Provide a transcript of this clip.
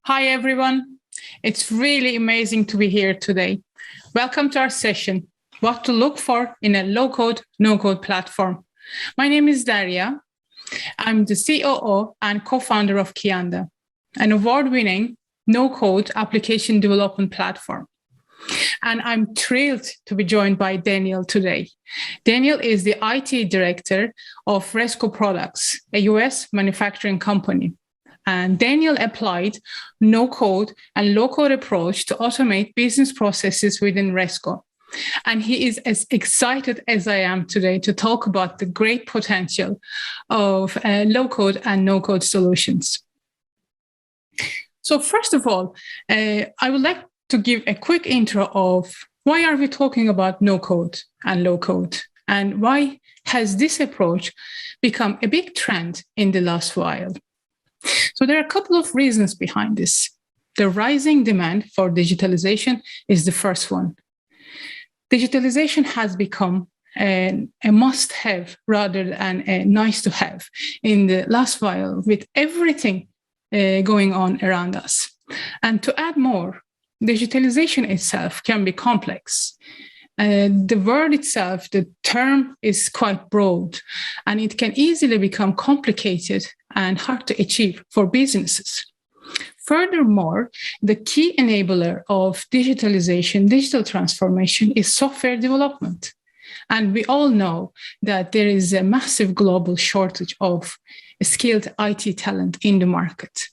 Hi, everyone. It's really amazing to be here today. Welcome to our session, What to Look For in a Low-Code, No-Code Platform. My name is Derya. I'm the COO and co-founder of Kianda, an award-winning no-code application development platform. And I'm thrilled to be joined by Daniel today. Daniel is the IT director of Resco Products, a US manufacturing company. And Daniel applied no-code and low-code approach to automate business processes within Resco. And he is as excited as I am today to talk about the great potential of low-code and no-code solutions. So first of all, I would like to give a quick intro of why are we talking about no-code and low-code, and why has this approach become a big trend in the last while. So there are a couple of reasons behind this. The rising demand for digitalization is the first one. Digitalization has become a must-have rather than a nice-to-have in the last while, with everything going on around us. And to add more, digitalization itself can be complex. The word itself, the term is quite broad, and it can easily become complicated and hard to achieve for businesses. Furthermore, the key enabler of digitalization, digital transformation, is software development. And we all know that there is a massive global shortage of skilled IT talent in the market.